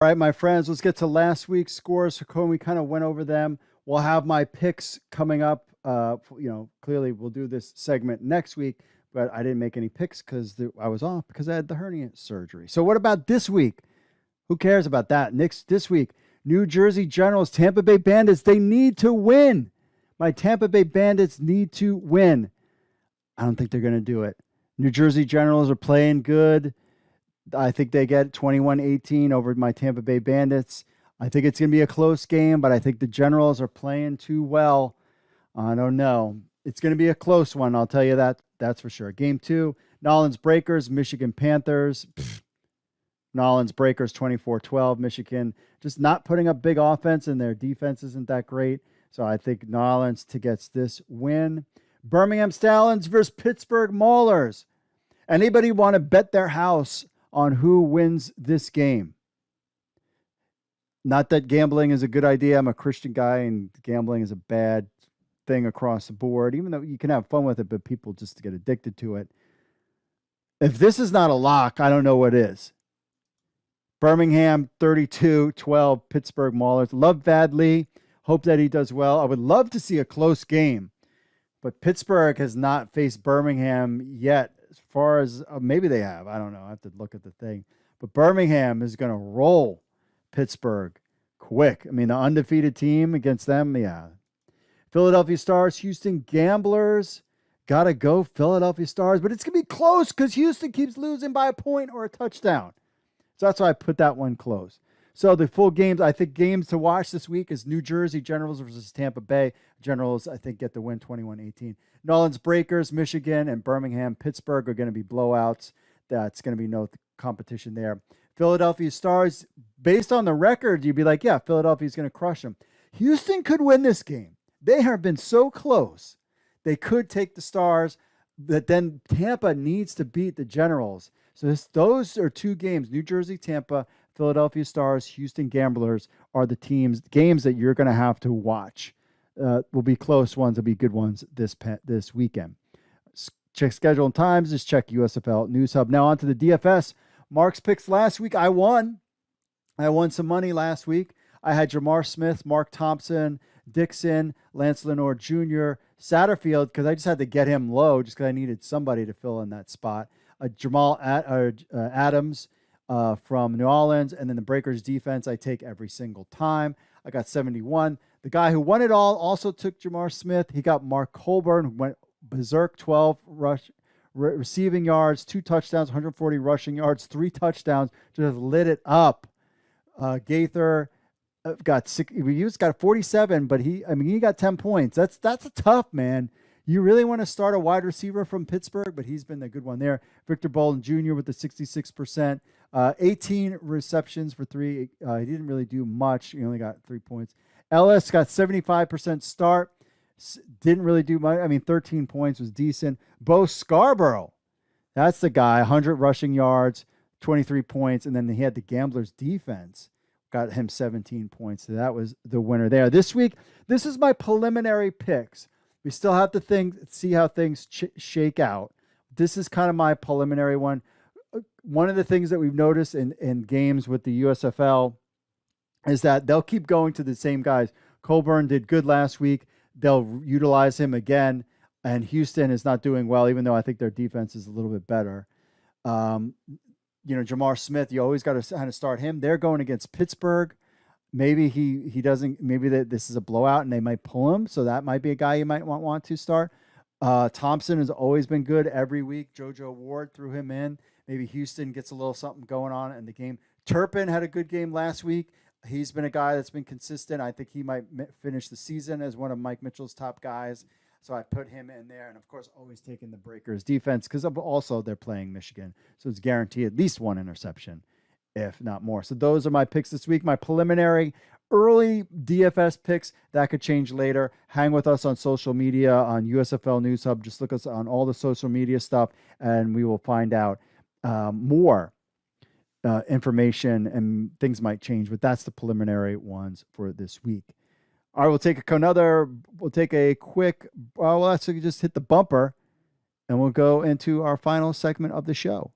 All right, my friends, let's get to last week's scores. We kind of went over them. We'll have my picks coming up. Clearly we'll do this segment next week, but I didn't make any picks because I was off because I had the hernia surgery. So what about this week? Who cares about that? This week, New Jersey Generals, Tampa Bay Bandits, they need to win. My Tampa Bay Bandits need to win. I don't think they're going to do it. New Jersey Generals are playing good. I think they get 21-18 over my Tampa Bay Bandits. I think it's going to be a close game, but I think the Generals are playing too well. I don't know. It's going to be a close one, I'll tell you that. That's for sure. Game 2, Nolans Breakers, Michigan Panthers. Nolans Breakers 24-12. Michigan just not putting up big offense, and their defense isn't that great. So I think Nolans gets this win. Birmingham Stalins versus Pittsburgh Mullers. Anybody want to bet their house on who wins this game? Not that gambling is a good idea. I'm a Christian guy, and gambling is a bad thing across the board, even though you can have fun with it, but people just get addicted to it. If this is not a lock, I don't know what is. Birmingham 32-12, Pittsburgh Maulers. Love Vadley. Hope that he does well. I would love to see a close game, but Pittsburgh has not faced Birmingham yet. As far as maybe they have. I don't know. I have to look at the thing. But Birmingham is going to roll Pittsburgh quick. I mean, the undefeated team against them, yeah. Philadelphia Stars, Houston Gamblers. Got to go Philadelphia Stars. But it's going to be close because Houston keeps losing by a point or a touchdown. So that's why I put that one close. So the full games, I think games to watch this week is New Jersey Generals versus Tampa Bay. Generals, I think, get the win 21-18. Nolans Breakers, Michigan, and Birmingham, Pittsburgh are going to be blowouts. That's going to be no competition there. Philadelphia Stars, based on the record, you'd be like, yeah, Philadelphia's going to crush them. Houston could win this game. They have been so close. They could take the Stars, but then Tampa needs to beat the Generals. So those are two games, New Jersey, Tampa, Philadelphia Stars, Houston Gamblers are the games that you're going to have to watch. Will be close ones, will be good ones this weekend. Check schedule and times. Just check USFL News Hub. Now on to the DFS. Mark's picks last week. I won some money last week. I had Jamar Smith, Mark Thompson, Dixon, Lance Lenoir Jr., Satterfield, because I just had to get him low just because I needed somebody to fill in that spot. Jamal Adams from New Orleans, and then the Breakers defense I take every single time. I got 71. The guy who won it all also took Jamar Smith. He got Mark Colburn, who went berserk, 12 receiving yards, 2 touchdowns, 140 rushing yards, 3 touchdowns, just lit it up. Gaither got 47, but he got 10 points. That's a tough, man. You really want to start a wide receiver from Pittsburgh, but he's been the good one there. Victor Baldwin Jr. with the 66%, 18 receptions for 3. He didn't really do much. He only got 3 points. Ellis got 75% start. Didn't really do much. 13 points was decent. Bo Scarborough, that's the guy. 100 rushing yards, 23 points, and then he had the Gamblers defense. Got him 17 points. So that was the winner there. This week, this is my preliminary picks. We still have to see how things shake out. This is kind of my preliminary one. One of the things that we've noticed in games with the USFL is that they'll keep going to the same guys. Colburn did good last week. They'll utilize him again. And Houston is not doing well, even though I think their defense is a little bit better. Jamar Smith, you always got to kind of start him. They're going against Pittsburgh. Maybe he doesn't. Maybe this is a blowout and they might pull him. So that might be a guy you might want to start. Thompson has always been good every week. JoJo Ward threw him in. Maybe Houston gets a little something going on in the game. Turpin had a good game last week. He's been a guy that's been consistent. I think he might finish the season as one of Mike Mitchell's top guys. So I put him in there. And, of course, always taking the Breakers defense because also they're playing Michigan. So it's guaranteed at least 1 interception, if not more. So those are my picks this week. My preliminary early DFS picks. That could change later. Hang with us on social media, on USFL News Hub. Just look us on all the social media stuff, and we will find out more information, and things might change. But that's the preliminary ones for this week. All right, we'll take a quick, let's just hit the bumper, and we'll go into our final segment of the show.